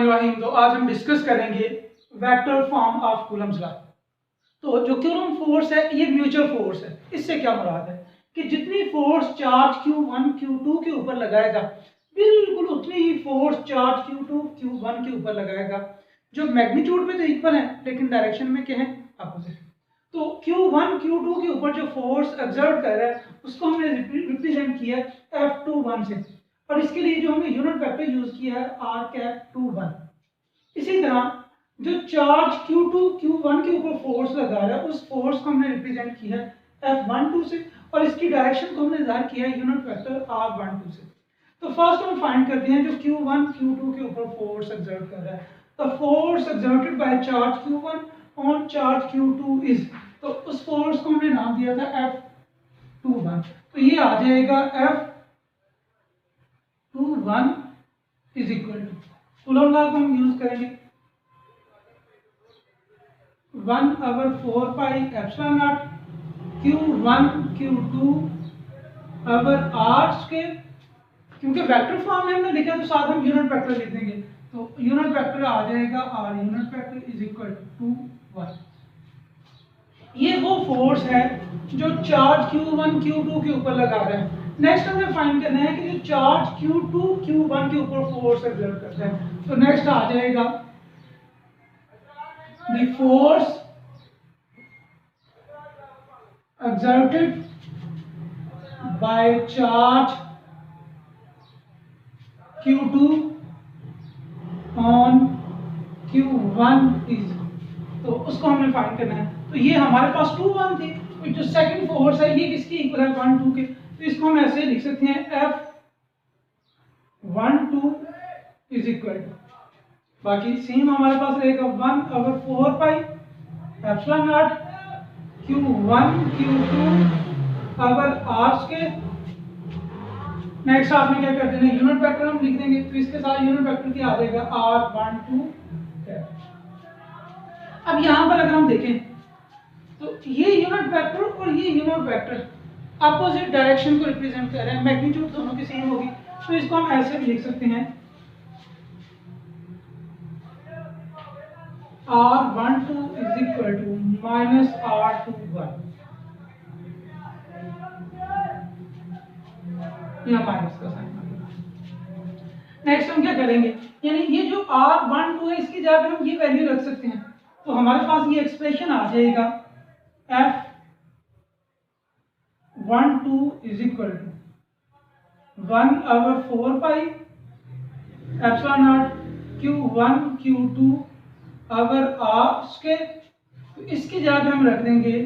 बिस्मिल्लाहिर्रहमानिर्रहीम। तो आज हम डिस्कस करेंगे vector form of Coulomb's law. तो जो कूलम फोर्स है ये म्यूचुअल फोर्स है। इससे क्या मुराद है कि जितनी फोर्स चार्ज Q1 Q2 के ऊपर लगाएगा बिल्कुल उतनी ही फोर्स चार्ज Q2 Q1 के ऊपर लगाएगा। जो मैग्नीट्यूड में तो इक्वल है लेकिन डायरेक्शन में क्या है, अपोजिट। तो Q1 Q2 के ऊपर जो फोर्स एक्सर्ट कर रहा है उसको हमने रिप्रेजेंट किया F21 से, और इसके लिए जो हमने यूनिट वेक्टर यूज किया है R⁻21। इसी तरह जो चार्ज Q2 Q1 के ऊपर फोर्स लगा रहा है उस फोर्स को हमने रिप्रेजेंट किया है F12 से, और इसकी डायरेक्शन को हमने ज़ाहिर किया है यूनिट वेक्टर R12 से। तो फर्स्ट हम फाइंड करते हैं जो Q1 Q2 के ऊपर फोर्स एक्सर्ट कर रहा है। The force exerted by charge Q1 on charge Q2 is, तो उस फोर्स को हमने नाम दिया था F21। तो ये आ जाएगा F21 is equal to, Coulomb law को हम यूज करेंगे 1/4πε0 Q1 Q2 r²। क्योंकि वेक्टर फॉर्म में हमने लिखा तो साथ हम यूनिट वेक्टर लिख देंगे, तो यूनिट वेक्टर आ जाएगा r unit vector is equal to 1। ये वो फोर्स है जो चार्ज Q1 Q2 के ऊपर लगा रहा है। नेक्स्ट हमें फाइंड करना है कि जो चार्ज Q2 Q1 के ऊपर फोर्स एक्सर्ट करता है। तो नेक्स्ट आ जाएगा the force exerted by charge Q2 on Q1 is, तो उसको हमें फाइंड करना है। तो ये हमारे पास 2 1 थी, तो जो सेकंड फोर्स है ये किसकी इक्वल है 1 2 के, तो इसको हम ऐसे लिख सकते हैं F12 इज इक्वल टू, बाकी सेम हमारे पास रहेगा 1/4πε0 Q1 Q2 r²। नेक्स्ट आपने क्या कर देना, यूनिट वेक्टर हम लिख देंगे, तो इसके साथ यूनिट वेक्टर क्या आ जाएगा R12। अब यहां पर अगर हम देखें तो ये यूनिट वेक्टर और ये यूनिट वेक्टर अपोजिट डायरेक्शन को रिप्रेजेंट कर रहे हैं, मैग्नीट्यूड दोनों की सेम होगी। तो इसको हम ऐसे भी लिख सकते हैं R12 is equal to -R21, यहाँ माइनस का साइन। नेक्स्ट हम क्या करेंगे, यानी ये जो R12 है इसकी जगह हम ये वैल्यू रख सकते हैं, तो हमारे पास ये एक्सप्रेशन आ जाएगा F12 is equal to 1/4πε0 Q1 Q2 r²। तो इसकी जगह हम रख देंगे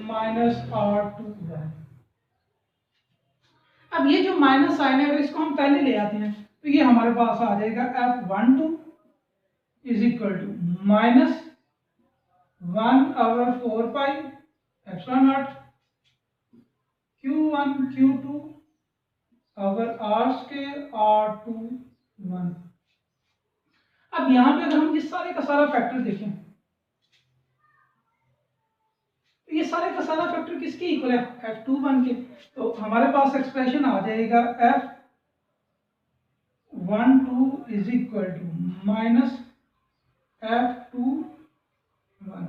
-R21। अब ये जो माइनस साइन है अगर इसको हम पहले ले आते हैं तो ये हमारे पास आ जाएगा F12 is equal to -1/4πε0 Q1 Q2 r²R21। अब यहां पे अगर हम इस सारे का सारा फैक्टर देखें तो ये सारे का सारा फैक्टर किसके इक्वल है, F21 के। तो हमारे पास एक्सप्रेशन आ जाएगा F12 is equal to -F21।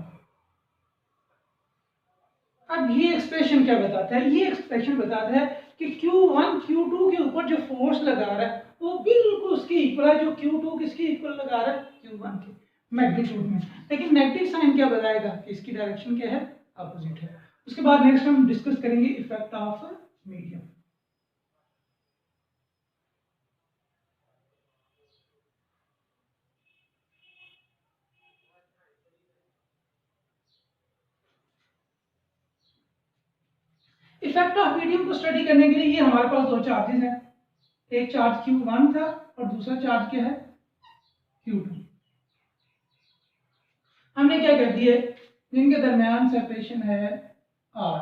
अब ये एक्सप्रेशन क्या बताता है, ये एक्सप्रेशन बताता है कि Q1 Q2 के ऊपर जो फोर्स लगा रहा है वो बिल्कुल उसकी इक्वल है जो Q2 किसकी इक्वल लगा रहा है, Q1 के मैग्नीट्यूड में। लेकिन नेगेटिव साइन क्या बताएगा कि इसकी डायरेक्शन क्या है, अपोजिट है। उसके बाद नेक्स्ट हम डिस्कस करेंगे effect of medium. Effect of medium को स्टडी करने के लिए ये हमारे पास दो चार्जेस हैं, एक चार्ज Q1 था और दूसरा चार्ज क्या है Q2। हमने क्या कर दिया, जिनके दरमियान सेपरेशन है R,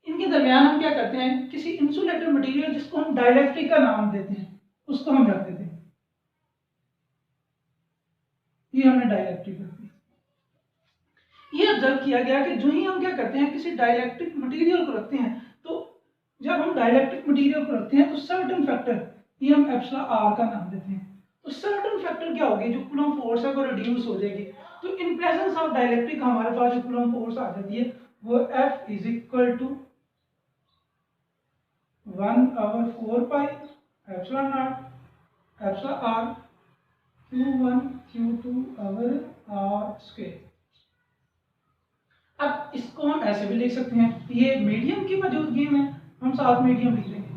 इनके दरमियान हम क्या करते हैं, किसी इंसुलेटर मटेरियल जिसको हम डाइलेक्ट्रिक का नाम देते हैं उसको हम रख देते हैं, ये हमने डाइलेक्ट्रिक रख दिया। ये ऑब्जर्व किया गया कि जो ही हम क्या करते हैं किसी डाइलेक्ट्रिक मटेरियल को रखते हैं तो जब हम डाइलेक्ट्रिक मटेरियल को रखते हैं तो सर्टेन फैक्टर, ये हम एप्सिलॉन आर का नाम देते हैं, तो सर्टेन फैक्टर क्या होगी, जो कूलम्ब फोर्स है वो रिड्यूस हो जाएगी। तो इन प्रेजेंस ऑफ डाइलेक्ट्रिक हमारे पास जो कूलम्ब फोर्स आ जाती है वो F is equal to 1/4 pi epsilon not epsilon r Q1 Q2 over r square. अब इसको हम ऐसे भी लिख सकते हैं, ये मीडियम की मौजूदगी में हम साथ मीडियम लिख लेंगे।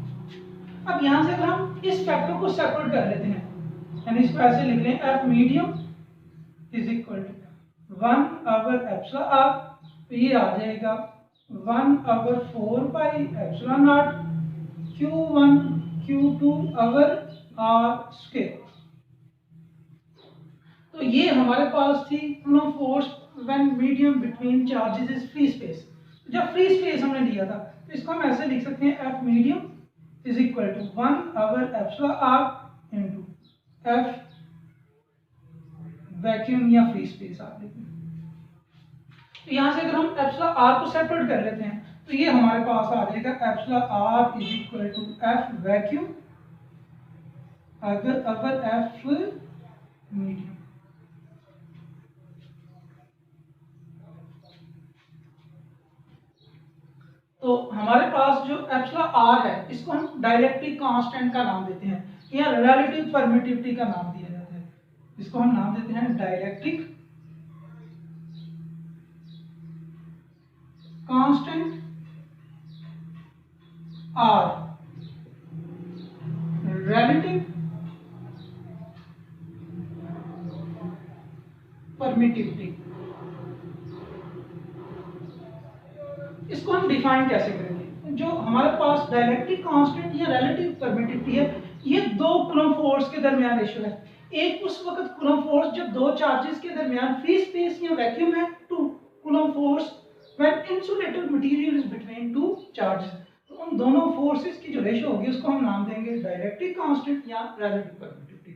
अब यहाँ से अगर हम इस फैक्टर को सेपरेट कर लेते हैं, यानी इसको ऐसे लिख लें f medium is equal to 1/एप्सिलॉन आर, तो ये आ जाएगा 1/4 pi epsilon naught Q1 Q2 over r square. तो ये हमारे पास थी Coulomb force when medium between charges is free space. जब फ्री स्पेस हमने लिया था तो इसको हम ऐसे लिख सकते हैं f medium is equal to 1/एप्सिलॉन आर इनटू एफ वैक्यूम या फ्री स्पेस आप लिखें। तो यहाँ से अगर हम एप्सिलॉन आर को सेपरेट कर लेते हैं तो ये हमारे पास आ जाएगा epsilon r is equal to f vacuum अगर एफ मीडियम। तो हमारे पास जो एप्सिलॉन आर है इसको हम डाइलेक्ट्रिक कांस्टेंट का नाम देते हैं या रिलेटिव परमिटिविटी का नाम दिया जाता है, इसको हम नाम देते हैं dielectric constant or relative permittivity. इसको हम डिफाइन कैसे करेंगे, जो हमारे पास डाइलेक्ट्रिक कांस्टेंट या रिलेटिव परमिटिविटी है ये दो कूलम्ब फोर्स के दरमियान रेशियो है। एक उस वक्त कूलम्ब फोर्स जब दो चार्जेस के दरमियान फ्री स्पेस या वैक्यूम है, to Coulomb force when insulated material is between two charges. तो उन दोनों फोर्सेस की जो रेशियो होगी उसको हम नाम देंगे डाइलेक्ट्रिक कांस्टेंट या रिलेटिव परमिटिविटी।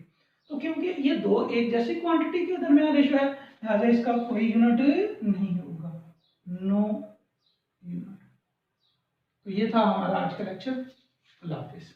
तो क्योंकि ये दो एक जैसी क्वांटिटी के दरमियान रेशियो है लिहाजा इसका कोई यूनिट नहीं होगा, नो यूनिट। तो ये था हमारा आज का लेक्चर। अल्लाह हाफिज़।